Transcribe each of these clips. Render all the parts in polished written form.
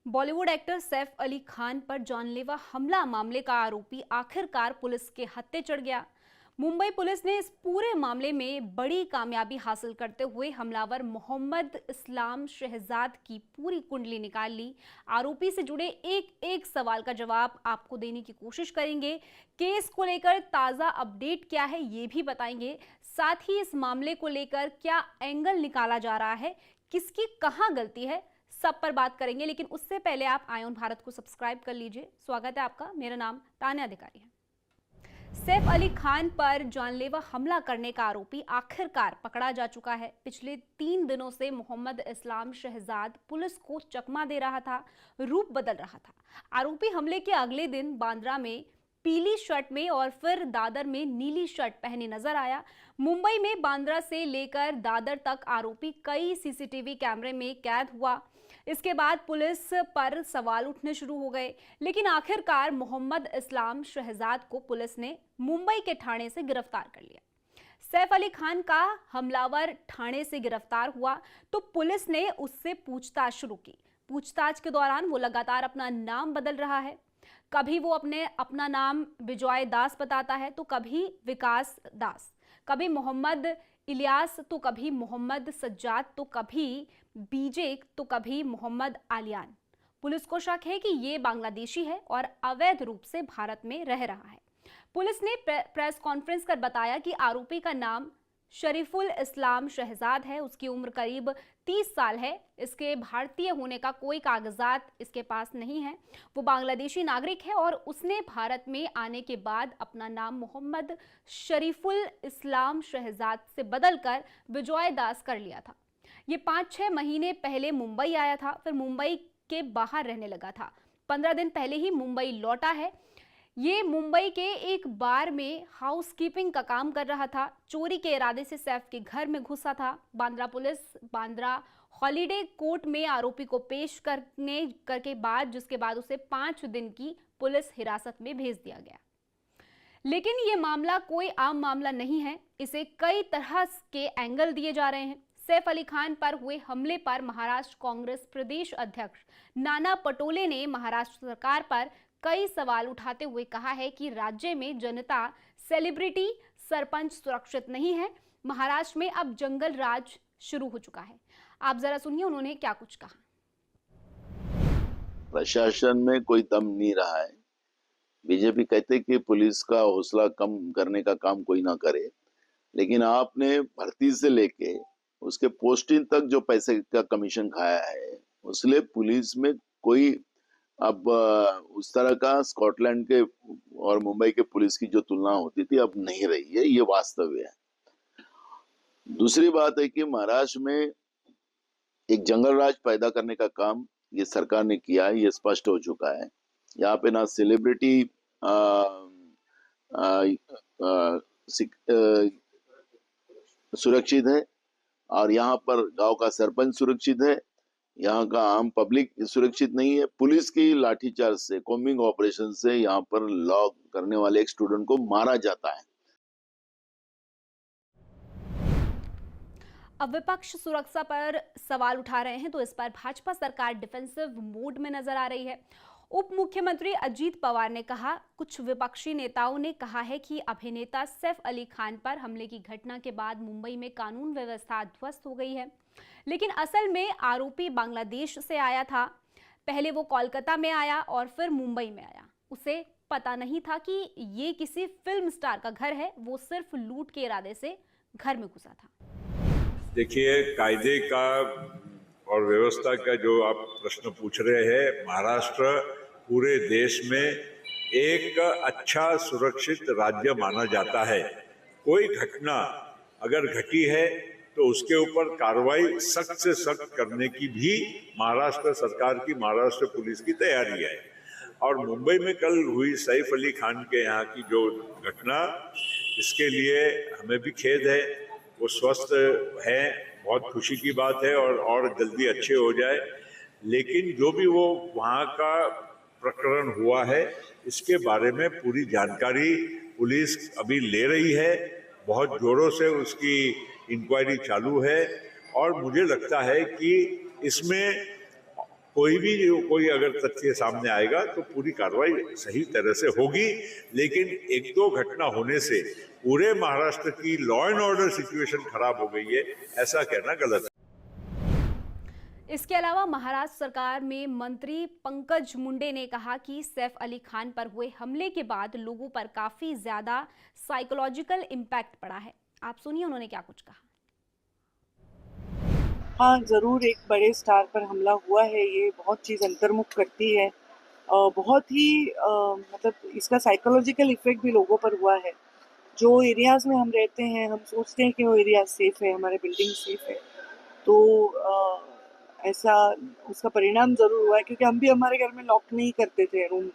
Bollywood actor Saif Ali Khan पर जानलेवा हमला मामले का आरोपी आखिरकार पुलिस के हत्थे चढ़ गया। मुंबई पुलिस ने इस पूरे मामले में बड़ी कामयाबी हासिल करते हुए हमलावर मोहम्मद इस्लाम शहजाद की पूरी कुंडली निकाल ली। आरोपी से जुड़े एक एक सवाल का जवाब आपको देने की कोशिश करेंगे। केस को लेकर ताजा अपडेट क्या है ये भी बताएंगे। साथ ही इस मामले को लेकर क्या एंगल निकाला जा रहा है, किसकी कहां गलती है, सब पर बात करेंगे। लेकिन उससे पहले आप आयोन भारत को सब्सक्राइब कर लीजिए। स्वागत है आपका। मेरा नाम तान्या अधिकारी है। सैफ अली खान पर जानलेवा हमला करने का आरोपी आखिरकार पकड़ा जा चुका है। पिछले 3 दिनों से मोहम्मद इस्लाम शहजाद पुलिस को चकमा दे रहा था, रूप बदल रहा था। आरोपी हमले के अगले दिन बांद्रा में पीली शर्ट में और फिर दादर में नीली शर्ट पहने नजर आया। मुंबई में बांद्रा से लेकर दादर तक आरोपी कई सीसीटीवी कैमरे में कैद हुआ। इसके बाद पुलिस पर सवाल उठने शुरू हो गए, लेकिन आखिरकार मोहम्मद इस्लाम शहजाद को पुलिस ने मुंबई के थाने से गिरफ्तार कर लिया। सैफ अली खान का हमलावर थाने से गिरफ्तार हुआ तो पुलिस ने उससे पूछताछ शुरू की। पूछताछ के दौरान वो लगातार अपना नाम बदल रहा है। कभी वो अपना नाम विजय दास बताता है तो कभी विकास दास, कभी मोहम्मद इलियास तो कभी मोहम्मद सज्जाद तो कभी बीजे तो कभी मोहम्मद आलियान। पुलिस को शक है कि ये बांग्लादेशी है और अवैध रूप से भारत में रह रहा है। पुलिस ने प्रेस कॉन्फ्रेंस कर बताया कि आरोपी का नाम शरीफुल इस्लाम शहजाद है। उसकी उम्र करीब 30 साल है। इसके भारतीय होने का कोई कागजात इसके पास नहीं है। वो बांग्लादेशी नागरिक है और उसने भारत में आने के बाद अपना नाम मोहम्मद शरीफुल इस्लाम शहजाद से बदलकर विजय दास कर लिया था। ये 5-6 महीने पहले मुंबई आया था, फिर मुंबई के बाहर रहने लगा था। 15 दिन पहले ही मुंबई लौटा है। ये मुंबई के एक बार में हाउसकीपिंग का काम कर रहा था। चोरी के इरादे से सैफ के घर में घुसा था। Bandra police Bandra holiday court में आरोपी को पेश करके बाद जिसके बाद उसे 5 दिन की पुलिस हिरासत में भेज दिया गया। लेकिन ये मामला कोई आम मामला नहीं है। इसे कई तरह के एंगल दिए जा रहे हैं। सैफ अली खान पर हुए हमले पर महाराष्ट्र कांग्रेस प्रदेश अध्यक्ष नाना पटोले ने महाराष्ट्र सरकार पर कई सवाल उठाते हुए कहा है कि राज्य में जनता, सेलिब्रिटी, सरपंच सुरक्षित नहीं है। महाराष्ट्र में अब जंगल राज शुरू हो चुका है। आप जरा सुनिए उन्होंने क्या कुछ कहा। प्रशासन में कोई दम नहीं रहा है। बीजेपी कहते कि पुलिस का हौसला कम करने का काम कोई ना करे, लेकिन आपने भर्ती से लेके उसके पोस्टिंग तक जो पैसे का कमीशन खाया है, उसलिए पुलिस में कोई अब उस तरह का स्कॉटलैंड के और मुंबई के पुलिस की जो तुलना होती थी अब नहीं रही है। ये वास्तव है। दूसरी बात है कि महाराष्ट्र में एक जंगल राज पैदा करने का काम ये सरकार ने किया है, ये स्पष्ट हो चुका है। यहाँ पे ना सेलिब्रिटी सुरक्षित है और यहाँ पर गांव का सरपंच सुरक्षित है। यहाँ का आम पब्लिक सुरक्षित नहीं है। पुलिस की लाठीचार्ज से, कॉम्बिंग ऑपरेशन से यहाँ पर लॉ करने वाले एक स्टूडेंट को मारा जाता है। अब विपक्ष सुरक्षा पर सवाल उठा रहे हैं तो इस पर भाजपा सरकार डिफेंसिव मोड में नजर आ रही है। उप मुख्यमंत्री अजीत पवार ने कहा, कुछ विपक्षी नेताओं ने कहा है कि अभिनेता सैफ अली खान पर हमले की घटना के बाद मुंबई में कानून व्यवस्था ध्वस्त हो गई है, लेकिन असल में आरोपी बांग्लादेश से आया था। पहले वो कोलकाता में आया और फिर मुंबई में आया। उसे पता नहीं था कि ये किसी फिल्म स्टार का घर है। वो सिर्फ लूट के इरादे से घर में घुसा था। देखिए, कायदे का और व्यवस्था का जो आप प्रश्न पूछ रहे हैं, महाराष्ट्र पूरे देश में एक अच्छा सुरक्षित राज्य माना जाता है। कोई घटना अगर घटी है तो उसके ऊपर कार्रवाई सख्त से सख्त करने की भी महाराष्ट्र सरकार की, महाराष्ट्र पुलिस की तैयारी है। और मुंबई में कल हुई सैफ अली खान के यहाँ की जो घटना, इसके लिए हमें भी खेद है। वो स्वस्थ है, बहुत खुशी की बात है और जल्दी अच्छे हो जाए। लेकिन जो भी वो वहाँ का प्रकरण हुआ है, इसके बारे में पूरी जानकारी पुलिस अभी ले रही है। बहुत जोरों से उसकी इंक्वायरी चालू है और मुझे लगता है कि इसमें कोई अगर तथ्य सामने आएगा तो पूरी कार्रवाई सही तरह से होगी। लेकिन एक दो घटना होने से पूरे महाराष्ट्र की लॉ एंड ऑर्डर सिचुएशन खराब हो गई है, ऐसा कहना गलत है। इसके अलावा महाराष्ट्र सरकार में मंत्री पंकज मुंडे ने कहा कि सैफ अली खान पर हुए हमले के बाद लोगों पर काफी ज्यादा साइकोलॉजिकल इम्पैक्ट पड़ा है। आप सुनिए उन्होंने क्या कुछ कहा। हाँ, ज़रूर एक बड़े स्टार पर हमला हुआ है, ये बहुत चीज़ अंतर्मुख करती है। बहुत ही मतलब इसका साइकोलॉजिकल इफ़ेक्ट भी लोगों पर हुआ है। जो एरियाज़ में हम रहते हैं, हम सोचते हैं कि वो एरिया सेफ़ है, हमारे बिल्डिंग सेफ़ है, तो ऐसा उसका परिणाम ज़रूर हुआ है, क्योंकि हम भी हमारे घर में लॉक नहीं करते थे रूम,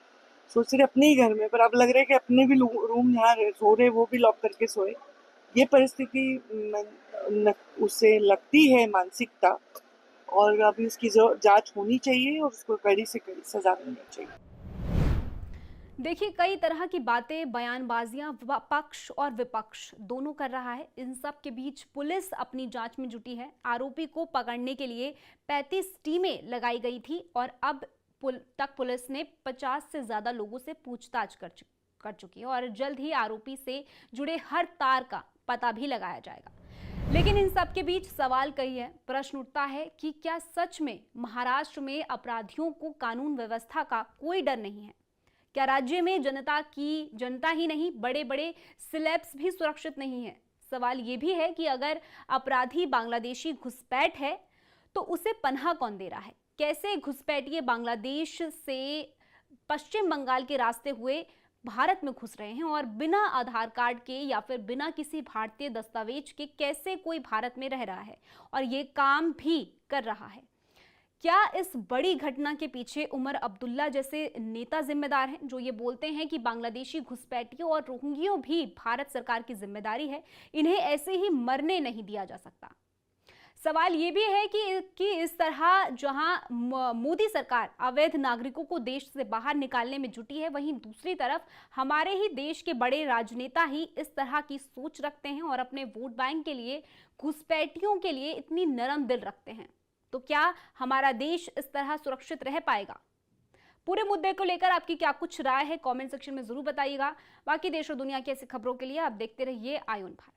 सोचते थे अपने ही घर में, पर अब लग रहा है कि अपने भी रूम जहाँ सो रहे वो भी लॉक करके सोए। ये परिस्थिति उससे लगती है मानसिकता, और अभी उसकी जांच होनी चाहिए और उसको कड़ी से कड़ी सजा मिलनी चाहिए। देखिए, कई तरह की बातें, बयानबाजियां पक्ष और विपक्ष दोनों कर रहा है। इन सब के बीच पुलिस अपनी जांच में जुटी है। आरोपी को पकड़ने के लिए 35 टीमें लगाई गई थी और अब तक पुलिस ने 50 से ज्यादा लोगों से पूछताछ कर चुकी है और जल्द ही आरोपी से जुड़े हर तार का पता भी लगाया जाएगा। लेकिन इन सब के बीच सवाल कई है। प्रश्न उठता है कि क्या सच में महाराष्ट्र में अपराधियों को कानून व्यवस्था का कोई डर नहीं है? क्या राज्य में जनता ही नहीं, बड़े बड़े सिलेब्स भी सुरक्षित नहीं है? सवाल ये भी है कि अगर अपराधी बांग्लादेशी घुसपैठ है तो उसे पनाह कौन दे रहा है? कैसे घुसपैठिए बांग्लादेश से पश्चिम बंगाल के रास्ते हुए भारत में घुस रहे हैं और बिना आधार कार्ड के या फिर बिना किसी भारतीय दस्तावेज के कैसे कोई भारत में रह रहा है और ये काम भी कर रहा है? क्या इस बड़ी घटना के पीछे उमर अब्दुल्ला जैसे नेता जिम्मेदार हैं, जो ये बोलते हैं कि बांग्लादेशी घुसपैठियों और रोहिंग्यों भी भारत सरकार की जिम्मेदारी है, इन्हें ऐसे ही मरने नहीं दिया जा सकता? सवाल ये भी है कि इस तरह जहां मोदी सरकार अवैध नागरिकों को देश से बाहर निकालने में जुटी है, वहीं दूसरी तरफ हमारे ही देश के बड़े राजनेता ही इस तरह की सोच रखते हैं और अपने वोट बैंक के लिए घुसपैठियों के लिए इतनी नरम दिल रखते हैं। तो क्या हमारा देश इस तरह सुरक्षित रह पाएगा? पूरे मुद्दे को लेकर आपकी क्या कुछ राय है, कमेंट सेक्शन में जरूर बताइएगा। बाकी देश और दुनिया की ऐसी खबरों के लिए आप देखते रहिए आयोन भारत।